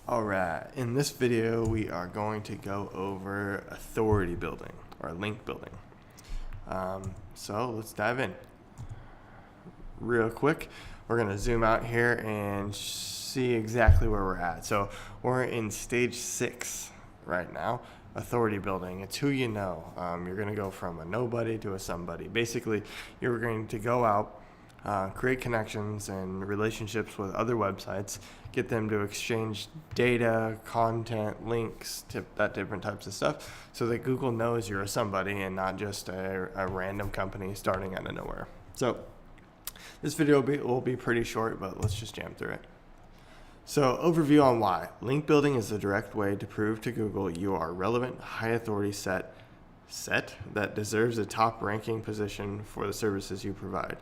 Alright, in this video we are going to go over authority building or link building. So let's dive in. Real quick, we're going to zoom out here and see exactly where we're at. So we're in stage 6 right now, authority building. It's who you know. You're going to go from a nobody to a somebody. Basically, you're going to go out, create connections and relationships with other websites, get them to exchange data, content, links, that different types of stuff, so that Google knows you're a somebody and not just a random company starting out of nowhere. So this video will be pretty short, but let's just jam through it. So overview on why. Link building is a direct way to prove to Google you are a relevant, high authority set that deserves a top ranking position for the services you provide.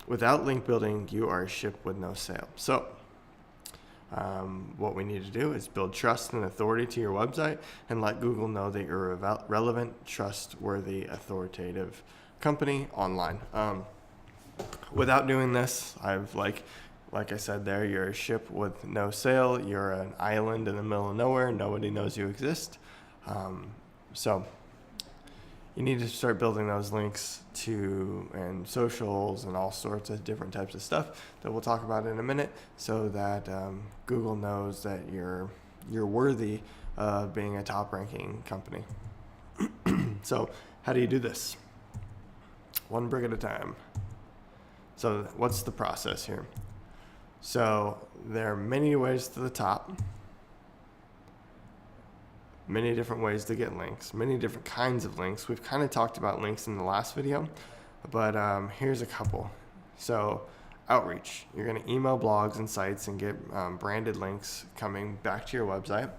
Without link building, you are a ship with no sail. So what we need to do is build trust and authority to your website and let Google know that you're a relevant, trustworthy, authoritative company online. Without doing this, like I said there, you're a ship with no sail. You're an island in the middle of nowhere. Nobody knows you exist. So you need to start building those links and socials and all sorts of different types of stuff that we'll talk about in a minute, so that Google knows that you're worthy of being a top ranking company. So how do you do this? One brick at a time. So what's the process here? So there are many ways to the top, many different ways to get links, many different kinds of links. We've kind of talked about links in the last video, but here's a couple. So outreach, you're going to email blogs and sites and get branded links coming back to your website.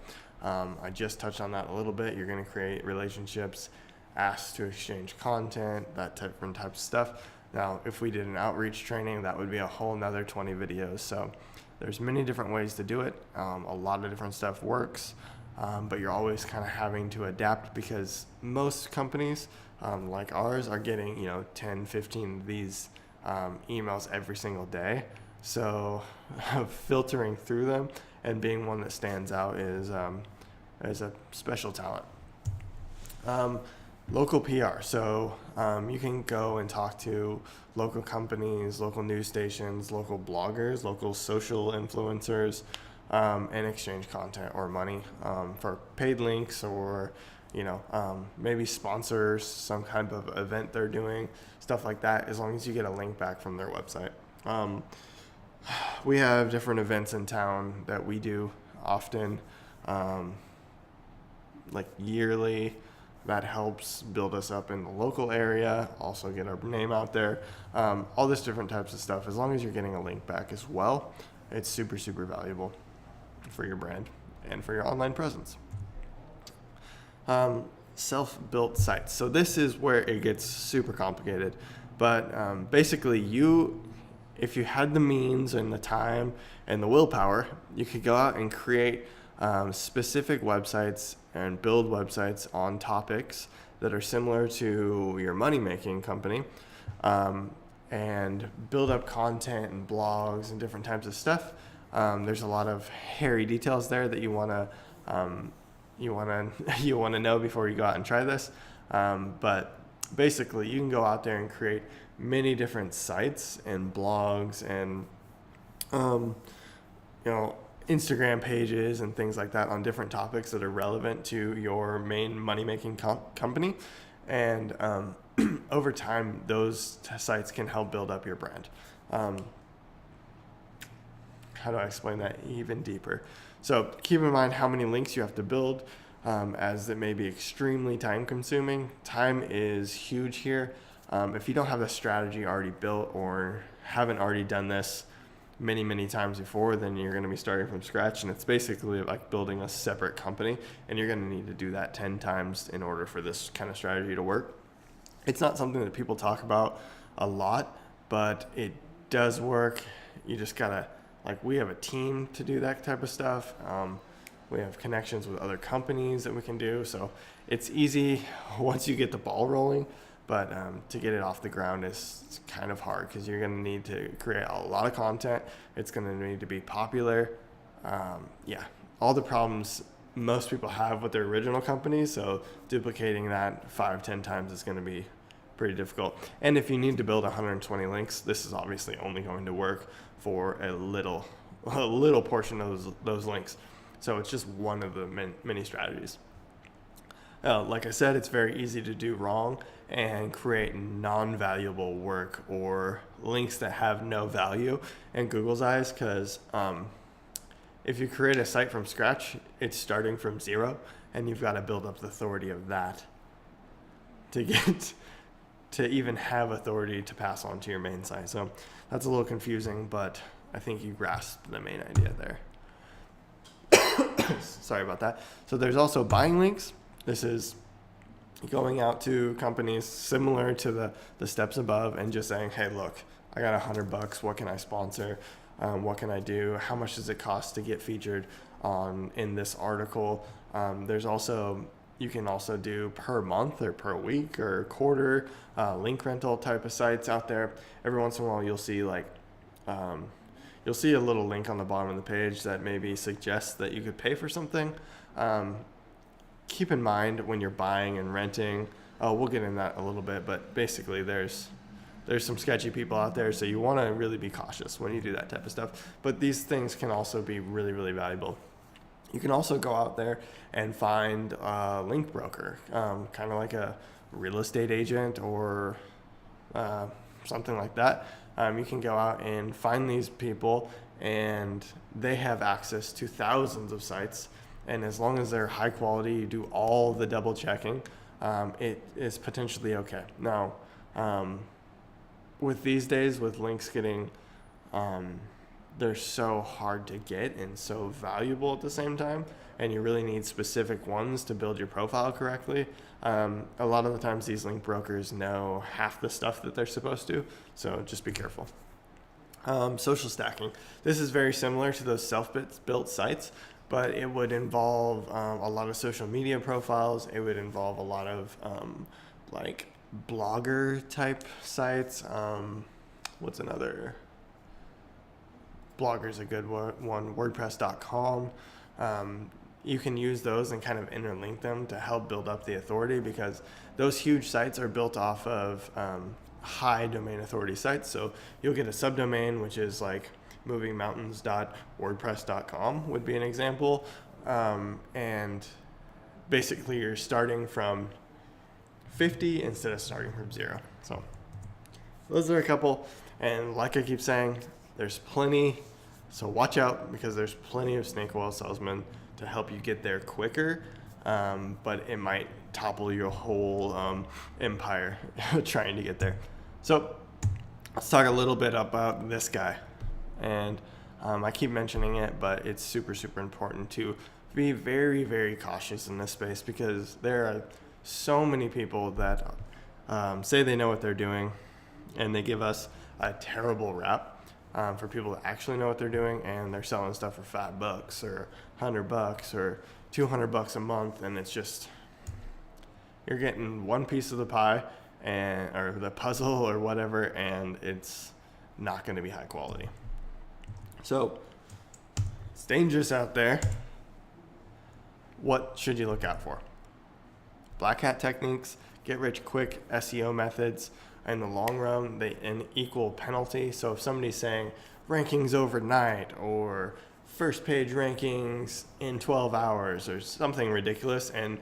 I just touched on that a little bit. You're going to create relationships, ask to exchange content, different types of stuff. Now, if we did an outreach training, that would be a whole nother 20 videos. So there's many different ways to do it. A lot of different stuff works, but you're always kind of having to adapt, because most companies like ours are getting 10, 15 of these emails every single day. So filtering through them and being one that stands out is a special talent. Local PR. So you can go and talk to local companies, local news stations, local bloggers, local social influencers, and exchange content or money for paid links, or maybe sponsors some kind of event they're doing, stuff like that, as long as you get a link back from their website. We have different events in town that we do often, like yearly. That helps build us up in the local area, also get our name out there, all this different types of stuff. As long as you're getting a link back as well, it's super, super valuable for your brand and for your online presence. Self-built sites. So this is where it gets super complicated. But basically, if you had the means and the time and the willpower, you could go out and create specific websites and build websites on topics that are similar to your money-making company, and build up content and blogs and different types of stuff. There's a lot of hairy details there that you wanna know before you go out and try this. But basically, you can go out there and create many different sites and blogs and Instagram pages and things like that on different topics that are relevant to your main money-making company. And over time, those sites can help build up your brand. How do I explain that even deeper? So keep in mind how many links you have to build, as it may be extremely time-consuming. Time is huge here. If you don't have the strategy already built or haven't already done this many times before, then you're going to be starting from scratch, and it's basically like building a separate company, and you're going to need to do that 10 times in order for this kind of strategy to work. It's not something that people talk about a lot, but it does work. You just gotta, we have a team to do that type of stuff. We have connections with other companies that we can do, so it's easy once you get the ball rolling. But to get it off the ground is kind of hard, because you're going to need to create a lot of content. It's going to need to be popular. Yeah, all the problems most people have with their original company. So duplicating that 5-10 times is going to be pretty difficult. And if you need to build 120 links, this is obviously only going to work for a little portion of those links. So it's just one of the many strategies. Like I said, it's very easy to do wrong and create non-valuable work or links that have no value in Google's eyes, because if you create a site from scratch, it's starting from zero, and you've got to build up the authority of that to get to even have authority to pass on to your main site. So that's a little confusing, but I think you grasped the main idea there. Sorry about that. So there's also buying links. This is going out to companies similar to the steps above and just saying, hey, look, I got $100. What can I sponsor? What can I do? How much does it cost to get featured in this article? There's also, you can also do per month or per week or quarter link rental type of sites out there. Every once in a while, you'll see you'll see a little link on the bottom of the page that maybe suggests that you could pay for something. Keep in mind when you're buying and renting, we'll get in that a little bit, but basically there's some sketchy people out there, so you want to really be cautious when you do that type of stuff. But these things can also be really, really valuable. You can also go out there and find a link broker, kind of like a real estate agent or something like that. You can go out and find these people, and they have access to thousands of sites. And as long as they're high quality, you do all the double checking, it is potentially okay. Now, with these days, with links getting, they're so hard to get and so valuable at the same time, and you really need specific ones to build your profile correctly. A lot of the times these link brokers know half the stuff that they're supposed to, so just be careful. Social stacking. This is very similar to those self-built sites, but it would involve a lot of social media profiles. It would involve a lot of like blogger type sites. What's another? Blogger's a good one. WordPress.com. You can use those and kind of interlink them to help build up the authority, because those huge sites are built off of high domain authority sites. So you'll get a subdomain, which is like movingmountains.wordpress.com would be an example. And basically you're starting from 50 instead of starting from 0. So those are a couple. And like I keep saying, there's plenty. So watch out, because there's plenty of snake oil salesmen to help you get there quicker. But it might topple your whole empire trying to get there. So let's talk a little bit about this guy. And I keep mentioning it, but it's super, super important to be very, very cautious in this space, because there are so many people that say they know what they're doing, and they give us a terrible rap for people that actually know what they're doing, and they're selling stuff for $5 or $100 or $200 a month, and it's just, you're getting one piece of the pie or the puzzle or whatever, and it's not going to be high quality. So it's dangerous out there. What should you look out for? Black hat techniques, get rich quick SEO methods. In the long run, they an equal penalty. So if somebody's saying rankings overnight or first page rankings in 12 hours or something ridiculous, and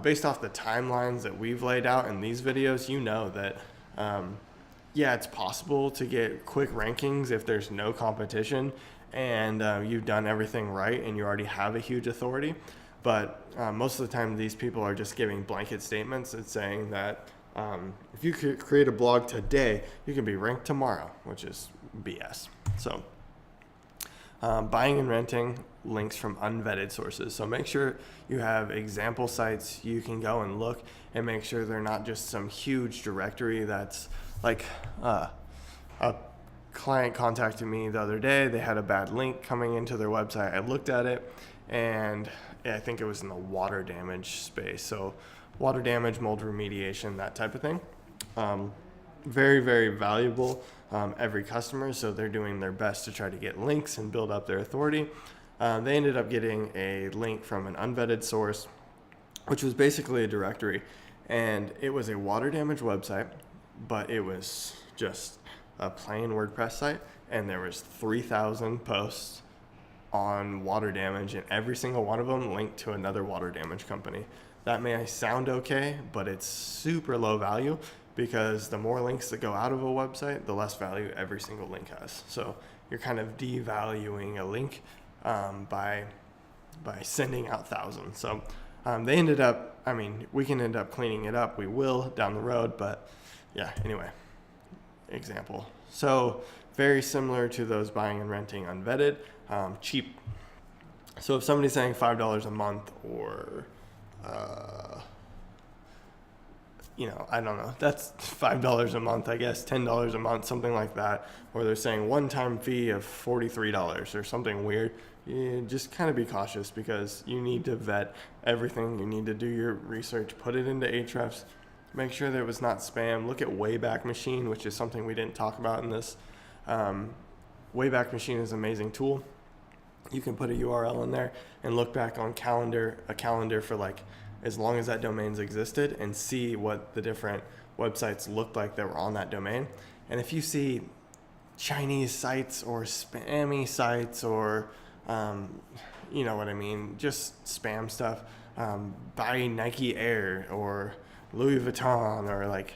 based off the timelines that we've laid out in these videos, you know that yeah, it's possible to get quick rankings if there's no competition and you've done everything right and you already have a huge authority. But most of the time, these people are just giving blanket statements and saying that if you could create a blog today, you can be ranked tomorrow, which is BS. So buying and renting links from unvetted sources. So make sure you have example sites you can go and look, and make sure they're not just some huge directory that's like a client contacted me the other day. They had a bad link coming into their website. I looked at it, and I think it was in the water damage space. So water damage, mold remediation, that type of thing. Very, very valuable every customer. So they're doing their best to try to get links and build up their authority. They ended up getting a link from an unvetted source, which was basically a directory. And it was a water damage website, but it was just a plain WordPress site. And there was 3,000 posts on water damage, and every single one of them linked to another water damage company. That may sound okay, but it's super low value, because the more links that go out of a website, the less value every single link has. So you're kind of devaluing a link by sending out thousands. So they ended up, we can end up cleaning it up. We will down the road, but yeah, anyway, example. So very similar to those buying and renting unvetted, cheap. So if somebody's saying $5 a month, or I don't know, that's $5 a month, I guess, $10 a month, something like that. Or they're saying one-time fee of $43 or something weird. You just kind of be cautious, because you need to vet everything. You need to do your research, put it into Ahrefs, make sure that it was not spam. Look at Wayback Machine, which is something we didn't talk about in this. Wayback Machine is an amazing tool. You can put a URL in there and look back on a calendar for like as long as that domain's existed, and see what the different websites looked like that were on that domain. And if you see Chinese sites or spammy sites, or you know what I mean, just spam stuff, buy Nike Air or Louis Vuitton or like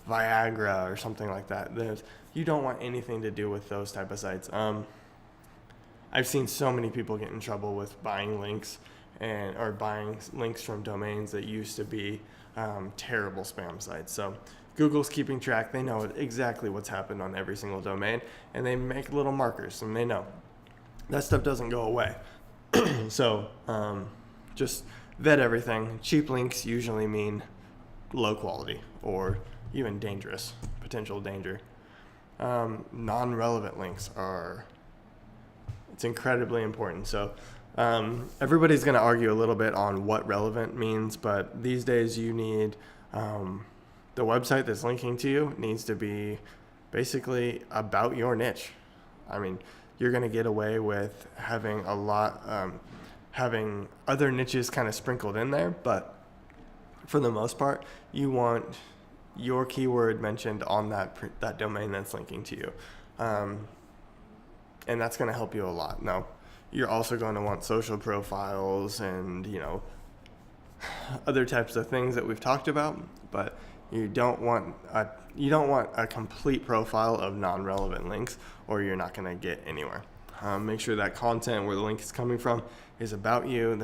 Viagra or something like that, you don't want anything to do with those type of sites. I've seen so many people get in trouble with buying links or buying links from domains that used to be terrible spam sites. So Google's keeping track. They know exactly what's happened on every single domain, and they make little markers, and they know that stuff doesn't go away. So just vet everything. Cheap links usually mean low quality, or even dangerous, potential danger. Non-relevant links it's incredibly important. So everybody's going to argue a little bit on what relevant means, but these days you need the website that's linking to you needs to be basically about your niche. You're going to get away with having having other niches kind of sprinkled in there, but for the most part, you want your keyword mentioned on that domain that's linking to you. And that's going to help you a lot. Now, you're also going to want social profiles and, other types of things that we've talked about, but you don't want a complete profile of non-relevant links, or you're not going to get anywhere. Make sure that content where the link is coming from is about you.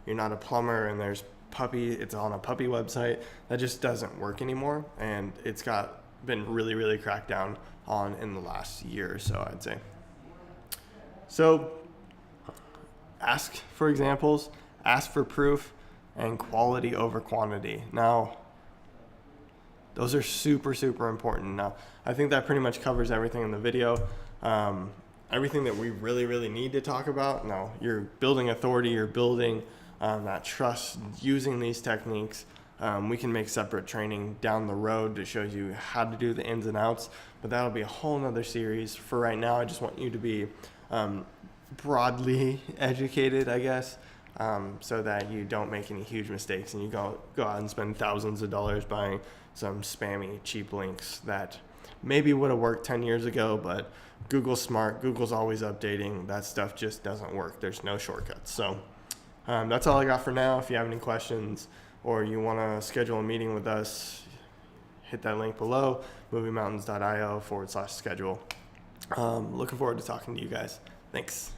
You're not a plumber and it's on a puppy website. That just doesn't work anymore, and it's been really, really cracked down on in the last year or so, I'd say. So ask for examples, ask for proof, and quality over quantity. Now, those are super, super important. Now, I think that pretty much covers everything in the video. Everything that we really, really need to talk about. Now, you're building authority, you're building that trust using these techniques. We can make separate training down the road to show you how to do the ins and outs, but that'll be a whole nother series. For right now, I just want you to be broadly educated, I guess, so that you don't make any huge mistakes and you go out and spend thousands of dollars buying some spammy, cheap links that maybe would have worked 10 years ago, but Google's smart. Google's always updating. That stuff just doesn't work. There's no shortcuts. So that's all I got for now. If you have any questions or you want to schedule a meeting with us, hit that link below, moviemountains.io/schedule. Looking forward to talking to you guys. Thanks.